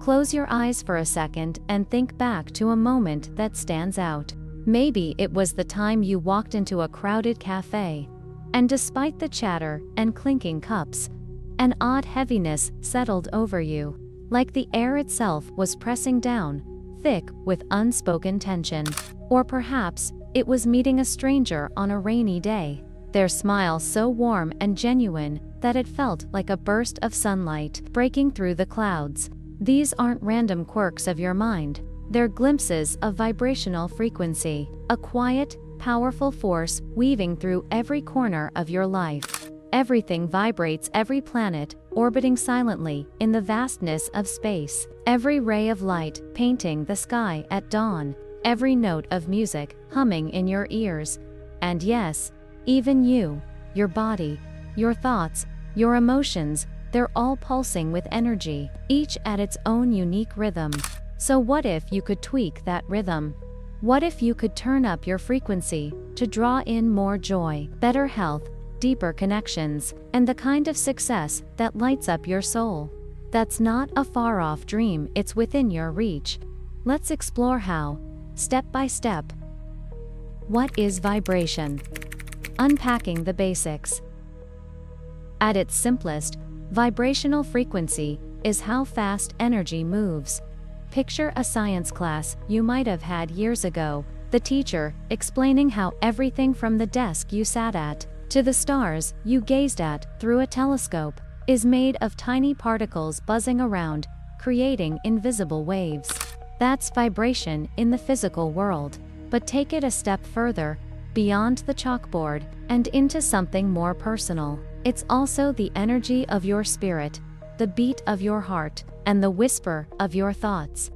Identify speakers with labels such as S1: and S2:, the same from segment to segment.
S1: Close your eyes for a second and think back to a moment that stands out. Maybe it was the time you walked into a crowded café, and despite the chatter and clinking cups, an odd heaviness settled over you, like the air itself was pressing down, thick with unspoken tension. Or perhaps it was meeting a stranger on a rainy day, their smile so warm and genuine that it felt like a burst of sunlight breaking through the clouds. These aren't random quirks of your mind, they're glimpses of vibrational frequency, a quiet, powerful force weaving through every corner of your life. Everything vibrates, every planet orbiting silently in the vastness of space, every ray of light painting the sky at dawn, every note of music humming in your ears. And yes, even you, your body, your thoughts, your emotions, they're all pulsing with energy, each at its own unique rhythm. So what if you could tweak that rhythm? What if you could turn up your frequency to draw in more joy, better health, deeper connections, and the kind of success that lights up your soul? That's not a far-off dream, it's within your reach. Let's explore how, step by step. What is vibration? Unpacking the basics. At its simplest, vibrational frequency is how fast energy moves. Picture a science class you might have had years ago, the teacher explaining how everything from the desk you sat at to the stars you gazed at through a telescope is made of tiny particles buzzing around, creating invisible waves. That's vibration in the physical world. But take it a step further, beyond the chalkboard, and into something more personal. It's also the energy of your spirit, the beat of your heart, and the whisper of your thoughts.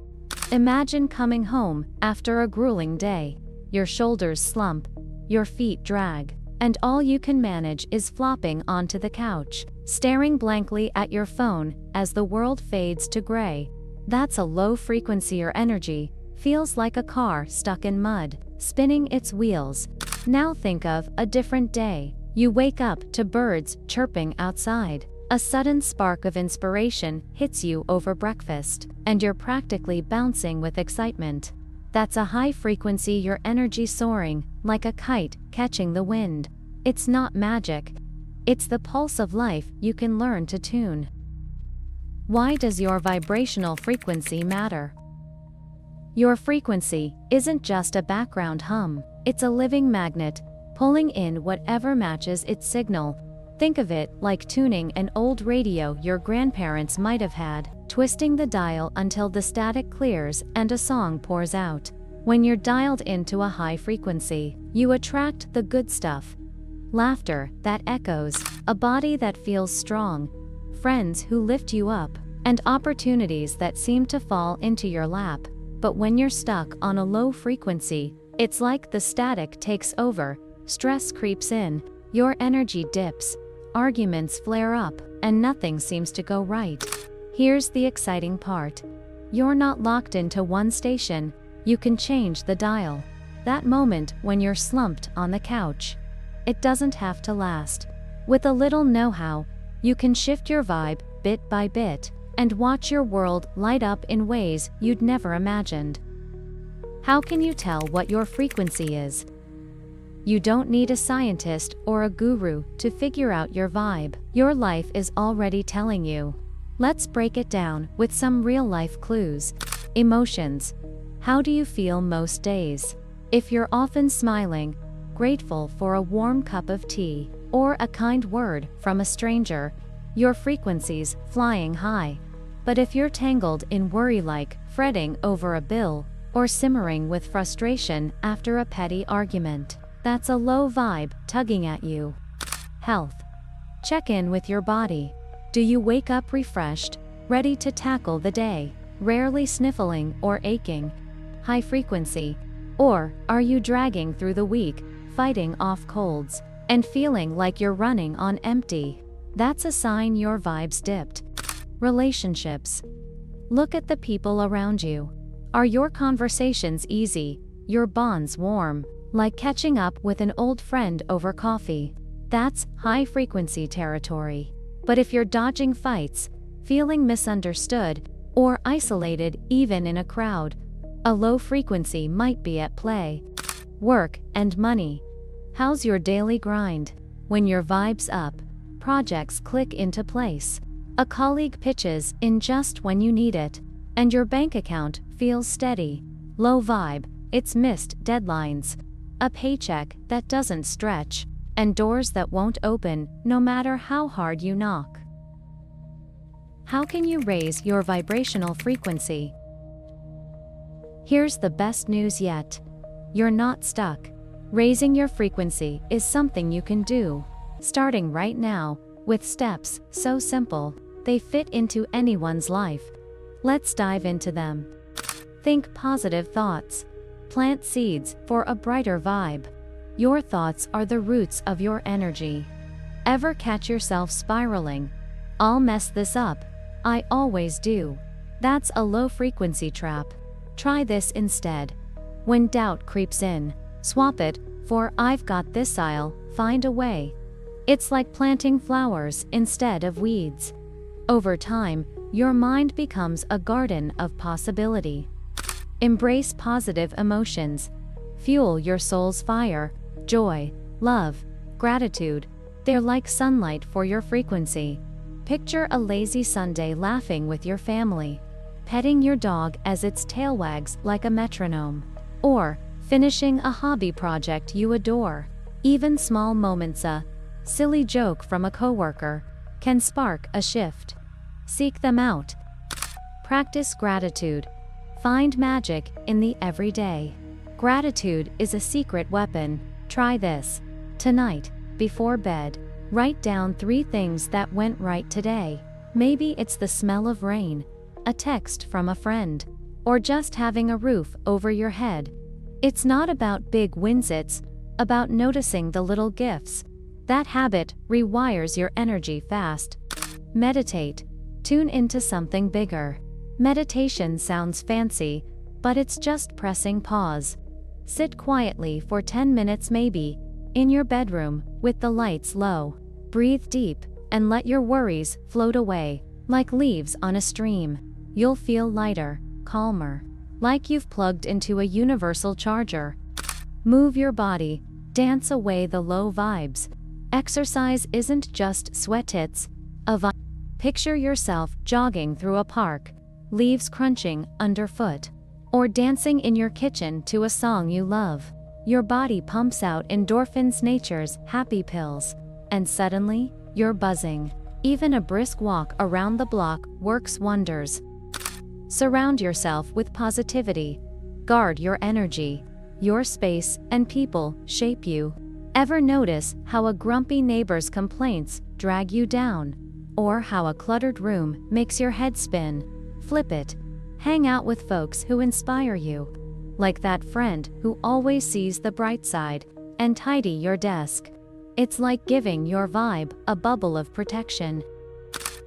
S1: Imagine coming home after a grueling day. Your shoulders slump, your feet drag, and all you can manage is flopping onto the couch, staring blankly at your phone as the world fades to gray. That's a low frequency or energy, feels like a car stuck in mud, spinning its wheels. Now think of a different day. You wake up to birds chirping outside. A sudden spark of inspiration hits you over breakfast, and you're practically bouncing with excitement. That's a high frequency, your energy soaring, like a kite catching the wind. It's not magic. It's the pulse of life you can learn to tune. Why does your vibrational frequency matter? Your frequency isn't just a background hum, it's a living magnet, pulling in whatever matches its signal. Think of it like tuning an old radio your grandparents might have had, twisting the dial until the static clears and a song pours out. When you're dialed into a high frequency, you attract the good stuff. Laughter that echoes, a body that feels strong, friends who lift you up, and opportunities that seem to fall into your lap. But when you're stuck on a low frequency, it's like the static takes over, stress creeps in, your energy dips, arguments flare up, and nothing seems to go right. Here's the exciting part. You're not locked into one station, you can change the dial. That moment when you're slumped on the couch, it doesn't have to last. With a little know-how, you can shift your vibe bit by bit, and watch your world light up in ways you'd never imagined. How can you tell what your frequency is? You don't need a scientist or a guru to figure out your vibe. Your life is already telling you. Let's break it down with some real-life clues. Emotions. How do you feel most days? If you're often smiling, grateful for a warm cup of tea, or a kind word from a stranger, your frequency's flying high. But if you're tangled in worry, like fretting over a bill, or simmering with frustration after a petty argument, that's a low vibe tugging at you. Health. Check in with your body. Do you wake up refreshed, ready to tackle the day, rarely sniffling or aching? High frequency. Or are you dragging through the week, fighting off colds, and feeling like you're running on empty? That's a sign your vibe's dipped. Relationships. Look at the people around you. Are your conversations easy, your bonds warm, like catching up with an old friend over coffee? That's high-frequency territory. But if you're dodging fights, feeling misunderstood, or isolated even in a crowd. A low frequency might be at play. Work and money. How's your daily grind? When your vibe's up, projects click into place. A colleague pitches in just when you need it, and your bank account feels steady. Low vibe, it's missed deadlines, a paycheck that doesn't stretch, and doors that won't open no matter how hard you knock. How can you raise your vibrational frequency? Here's the best news yet. You're not stuck. Raising your frequency is something you can do, starting right now, with steps so simple, they fit into anyone's life. Let's dive into them. Think positive thoughts. Plant seeds for a brighter vibe. Your thoughts are the roots of your energy. Ever catch yourself spiraling? I'll mess this up. I always do. That's a low frequency trap. Try this instead. When doubt creeps in, swap it for I've got this, I'll find a way. It's like planting flowers instead of weeds. Over time, your mind becomes a garden of possibility. Embrace positive emotions. Fuel your soul's fire. Joy, love, gratitude. They're like sunlight for your frequency. Picture a lazy Sunday laughing with your family, petting your dog as its tail wags like a metronome, or finishing a hobby project you adore. Even small moments, a silly joke from a coworker, can spark a shift. Seek them out. Practice gratitude. Find magic in the everyday. Gratitude is a secret weapon. Try this. Tonight, before bed, write down 3 things that went right today. Maybe it's the smell of rain, a text from a friend, or just having a roof over your head. It's not about big wins, it's about noticing the little gifts. That habit rewires your energy fast. Meditate. Tune into something bigger. Meditation sounds fancy, but it's just pressing pause. Sit quietly for 10 minutes, maybe, in your bedroom, with the lights low. Breathe deep, and let your worries float away, like leaves on a stream. You'll feel lighter, calmer, like you've plugged into a universal charger. Move your body, dance away the low vibes. Exercise isn't just sweat, it's a vibe. Picture yourself jogging through a park, leaves crunching underfoot, or dancing in your kitchen to a song you love. Your body pumps out endorphins, nature's happy pills, and suddenly, you're buzzing. Even a brisk walk around the block works wonders. Surround yourself with positivity. Guard your energy. Your space and people shape you. Ever notice how a grumpy neighbor's complaints drag you down? Or how a cluttered room makes your head spin? Flip it. Hang out with folks who inspire you. Like that friend who always sees the bright side, and tidy your desk. It's like giving your vibe a bubble of protection.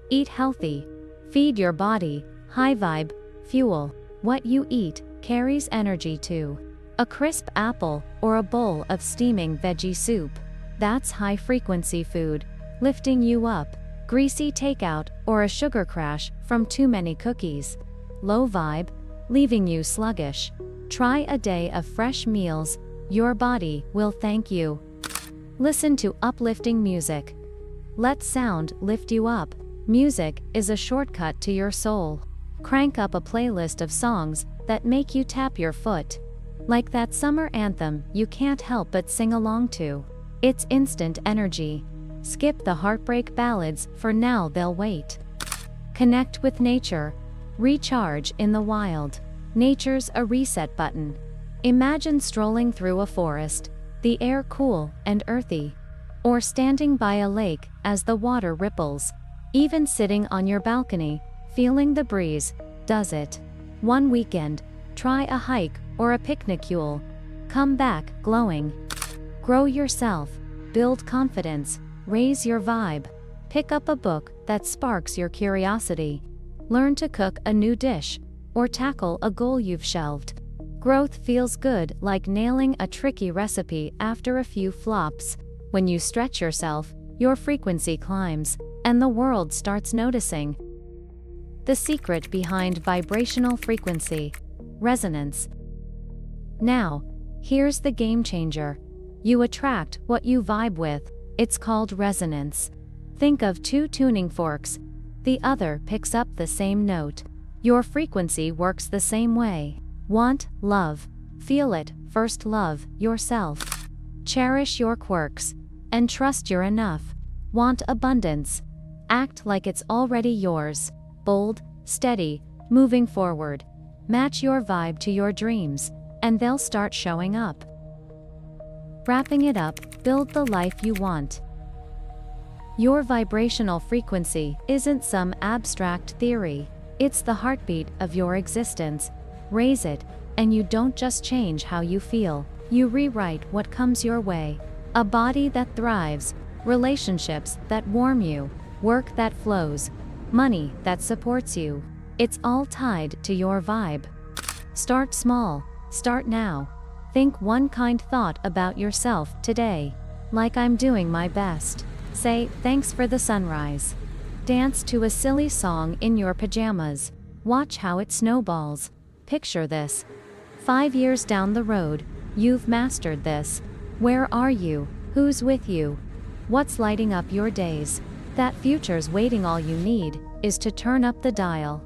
S1: Eat healthy. Feed your body high vibe fuel. What you eat carries energy too. A crisp apple or a bowl of steaming veggie soup. That's high frequency food, lifting you up. Greasy takeout or a sugar crash from too many cookies. Low vibe, leaving you sluggish. Try a day of fresh meals. Your body will thank you. Listen to uplifting music. Let sound lift you up. Music is a shortcut to your soul. Crank up a playlist of songs that make you tap your foot. Like that summer anthem you can't help but sing along to. It's instant energy. Skip the heartbreak ballads, for now they'll wait. Connect with nature. Recharge in the wild. Nature's a reset button. Imagine strolling through a forest, the air cool and earthy. Or standing by a lake as the water ripples. Even sitting on your balcony, feeling the breeze, does it. One weekend, try a hike or a picnicule. Come back glowing. Grow yourself. Build confidence. Raise your vibe. Pick up a book that sparks your curiosity. Learn to cook a new dish, or tackle a goal you've shelved. Growth feels good, like nailing a tricky recipe after a few flops. When you stretch yourself, your frequency climbs, and the world starts noticing. The secret behind vibrational frequency. Resonance. Now, here's the game changer. You attract what you vibe with. It's called resonance. Think of two tuning forks. The other picks up the same note. Your frequency works the same way. Want love. Feel it. First love yourself. Cherish your quirks. And trust you're enough. Want abundance. Act like it's already yours. Bold, steady, moving forward. Match your vibe to your dreams, and they'll start showing up. Wrapping it up, build the life you want. Your vibrational frequency isn't some abstract theory. It's the heartbeat of your existence. Raise it, and you don't just change how you feel, you rewrite what comes your way. A body that thrives, relationships that warm you, work that flows, money that supports you. It's all tied to your vibe. Start small. Start now. Think one kind thought about yourself today. Like I'm doing my best. Say, thanks for the sunrise. Dance to a silly song in your pajamas. Watch how it snowballs. Picture this. 5 years down the road, you've mastered this. Where are you? Who's with you? What's lighting up your days? That future's waiting. All you need is to turn up the dial.